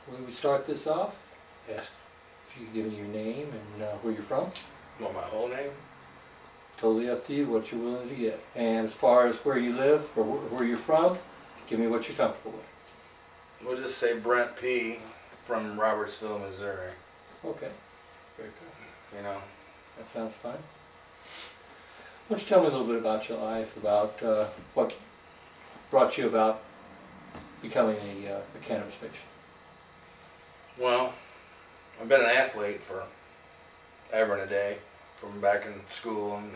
when we start this off, ask if you can give me your name and where you're from. Want my whole name? Totally up to you, what you're willing to get. And as far as where you live or where you're from, give me what you're comfortable with. We'll just say Brent P. from Robertsville, Missouri. Okay, very good. You know. That sounds fine. Why don't you tell me a little bit about your life, about what brought you about becoming a cannabis patient? Well, I've been an athlete for ever and a day, from back in school and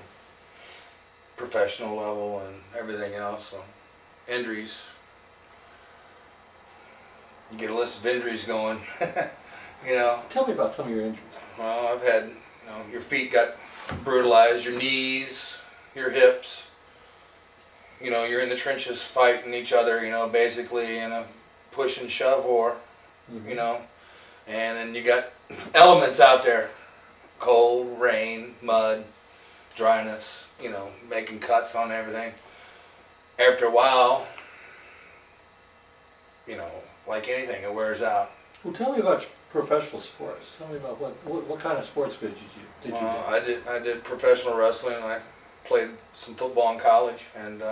professional level and everything else. So injuries, you get a list of injuries going. You know. Tell me about some of your injuries. Well, I've had, you know, your feet got brutalized, your knees, your hips. You know, you're in the trenches fighting each other, you know, basically in a push and shove war, you know. And then you got elements out there, cold, rain, mud, dryness, you know, making cuts on everything. After a while, you know, like anything, it wears out. Well, tell me about your professional sports. Tell me about what kind of sports did you do? I did professional wrestling. I played some football in college, and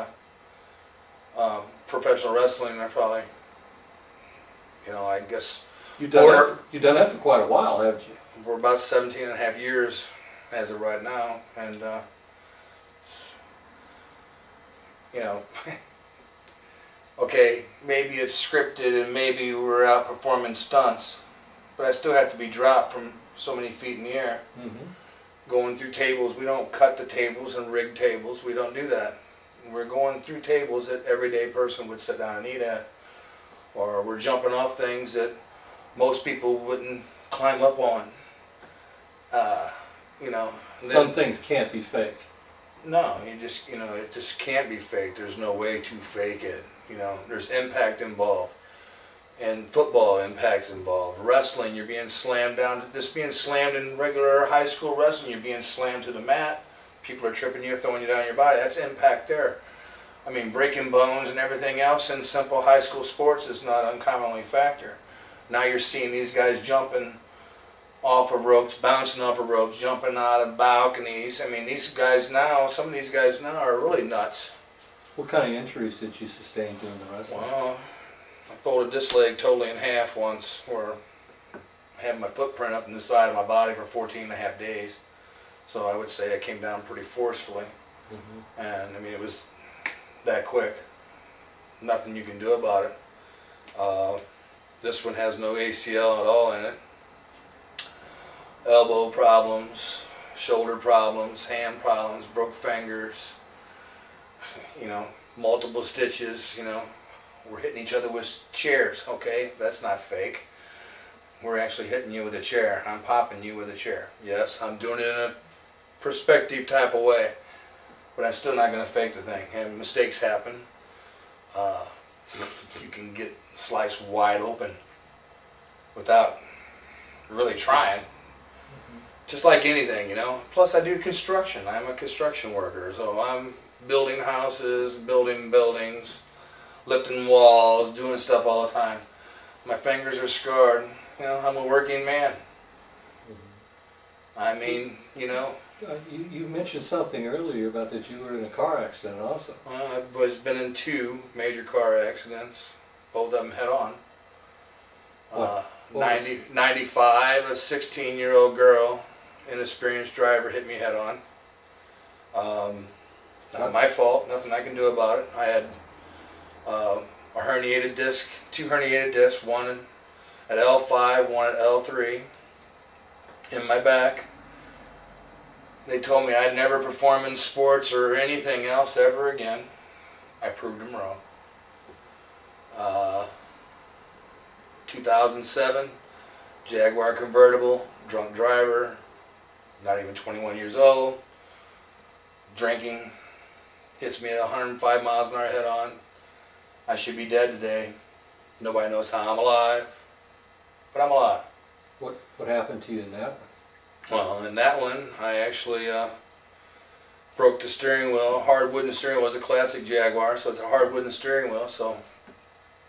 professional wrestling. I probably, you know, I guess you've done that for quite a while, haven't you? For about 17 and a half years, as of right now, and you know. Okay, maybe it's scripted and maybe we're out performing stunts, but I still have to be dropped from so many feet in the air. Going through tables, we don't cut the tables and rig tables, we don't do that. We're going through tables that everyday person would sit down and eat at. Or we're jumping off things that most people wouldn't climb up on. You know. Some things can't be faked. No, you know, it just can't be faked. There's no way to fake it. You know, there's impact involved. And football impact's involved. Wrestling, you're being slammed down. Just being slammed in regular high school wrestling, you're being slammed to the mat. People are tripping you, throwing you down your body. That's impact there. I mean, breaking bones and everything else in simple high school sports is not uncommonly a factor. Now you're seeing these guys jumping off of ropes, bouncing off of ropes, jumping out of balconies. I mean, these guys now, some of these guys now are really nuts. What kind of injuries did you sustain doing the wrestling? Well, I folded this leg totally in half once, where I had my footprint up in the side of my body for 14 and a half days. So I would say I came down pretty forcefully. And I mean, it was that quick. Nothing you can do about it. This one has no ACL at all in it. Elbow problems, shoulder problems, hand problems, broke fingers, you know, multiple stitches, you know. We're hitting each other with chairs, okay? That's not fake. We're actually hitting you with a chair. I'm popping you with a chair. Yes, I'm doing it in a perspective type of way, but I'm still not going to fake the thing. And mistakes happen. You can get sliced wide open without really trying. Just like anything, you know. Plus I do construction. I'm a construction worker, so I'm building houses, building buildings, lifting walls, doing stuff all the time. My fingers are scarred. You know, I'm a working man. I mean, you know. You mentioned something earlier about that you were in a car accident also. I've been in 2 major car accidents, both of them head on. 95, a 16-year-old girl, inexperienced driver hit me head on. Not my fault, nothing I can do about it. I had a herniated disc, 2 herniated discs, one at L5, one at L3 in my back. They told me I'd never perform in sports or anything else ever again. I proved them wrong. 2007, Jaguar convertible, drunk driver, not even 21 years old, drinking, hits me at 105 miles an hour head on. I should be dead today. Nobody knows how I'm alive, but I'm alive. What happened to you in that one? Well, in that one, I actually broke the steering wheel. Hard wooden steering wheel is a classic Jaguar, so it's a hard wooden steering wheel. So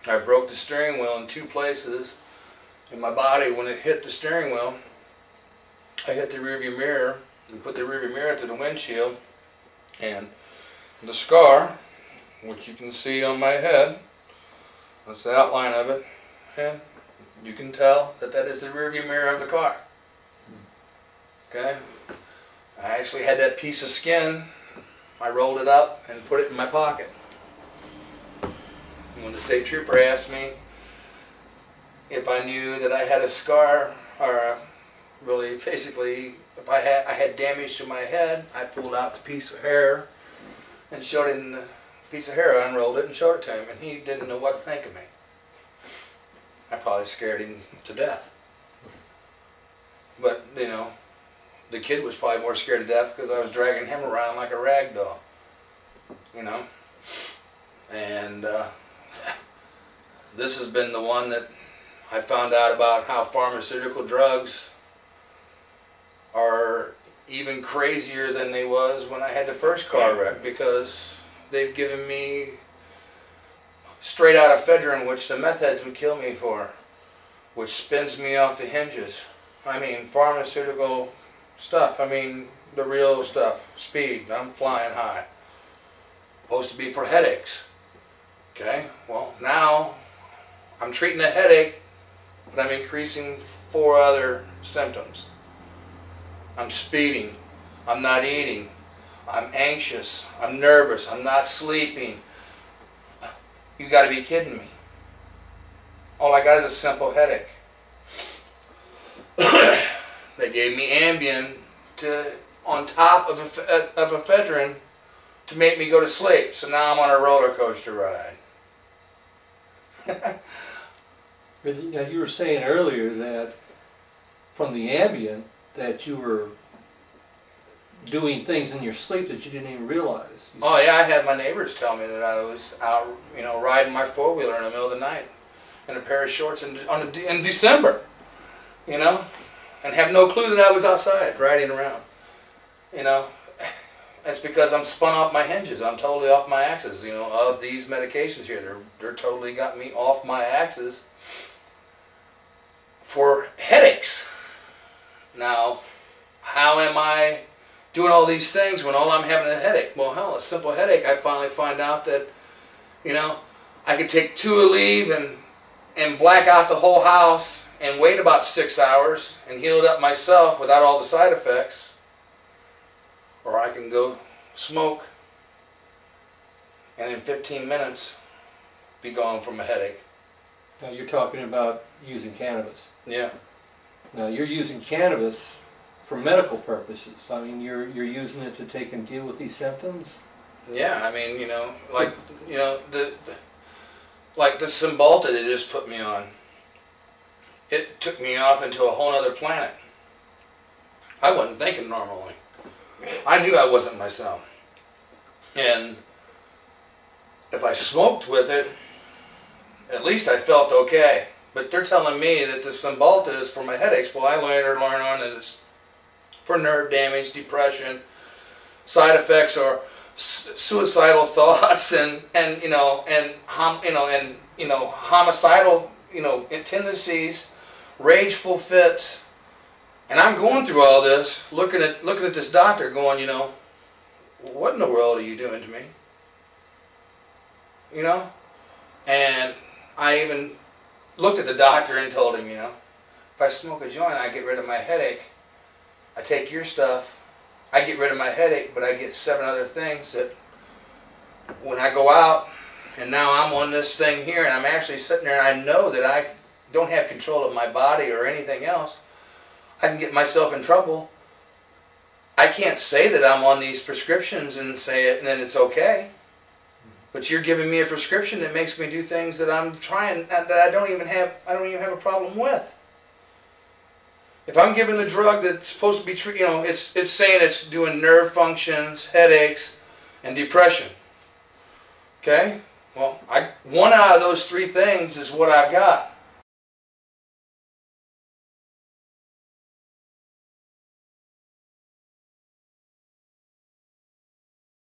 I broke the steering wheel in 2 places in my body, when it hit the steering wheel, I hit the rearview mirror and put the rearview mirror to the windshield, and the scar, which you can see on my head, that's the outline of it, and you can tell that that is the rearview mirror of the car. Okay? I actually had that piece of skin, I rolled it up and put it in my pocket. And when the state trooper asked me if I knew that I had a scar, or really basically if I had damage to my head, I pulled out the piece of hair and showed him the piece of hair. I unrolled it and showed it to him, and he didn't know what to think of me. I probably scared him to death. But, you know, the kid was probably more scared to death because I was dragging him around like a rag doll. You know? And this has been the one that I found out about how pharmaceutical drugs are even crazier than they was when I had the first car wreck, because they've given me straight out ephedrine, which the meth heads would kill me for, which spins me off the hinges. I mean, pharmaceutical stuff. I mean, the real stuff. Speed. I'm flying high. Supposed to be for headaches. Okay? Well, now I'm treating a headache, but I'm increasing 4 other symptoms. I'm speeding. I'm not eating. I'm anxious. I'm nervous. I'm not sleeping. You got to be kidding me. All I got is a simple headache. They gave me Ambien on top of ephedrine to make me go to sleep. So now I'm on a roller coaster ride. But you were saying earlier that from the Ambien that you were doing things in your sleep that you didn't even realize. Oh yeah, I had my neighbors tell me that I was out, you know, riding my 4-wheeler in the middle of the night in a pair of shorts in December, you know, and have no clue that I was outside riding around. You know, that's because I'm spun off my hinges. I'm totally off my axis, you know, of these medications here. They're totally got me off my axis for headaches. Now, how am I doing all these things when all I'm having is a headache? Well, hell, a simple headache. I finally find out that, you know, I could take 2 Aleve and black out the whole house and wait about 6 hours and heal it up myself without all the side effects. Or I can go smoke and in 15 minutes be gone from a headache. Now you're talking about using cannabis. Yeah. Now you're using cannabis for medical purposes. I mean, you're using it to take and deal with these symptoms. Yeah, I mean, you know, like, you know, like the Cymbalta they just put me on. It took me off into a whole other planet. I wasn't thinking normally. I knew I wasn't myself. And if I smoked with it, at least I felt okay. But they're telling me that the Cymbalta is for my headaches. Well, I later learned on that it's for nerve damage, depression, side effects are suicidal thoughts and homicidal, you know, tendencies, rageful fits. And I'm going through all this, looking at this doctor, going, you know, what in the world are you doing to me? You know, and I even looked at the doctor and told him, you know, if I smoke a joint, I get rid of my headache. I take your stuff, I get rid of my headache, but I get 7 other things that when I go out, and now I'm on this thing here, and I'm actually sitting there, and I know that I don't have control of my body or anything else. I can get myself in trouble. I can't say that I'm on these prescriptions and say it and then it's okay. But you're giving me a prescription that makes me do things that I'm trying, that I don't even have a problem with. If I'm given a drug that's supposed to be, you know, it's saying it's doing nerve functions, headaches, and depression. Okay? Well, 1 out of those 3 things is what I've got.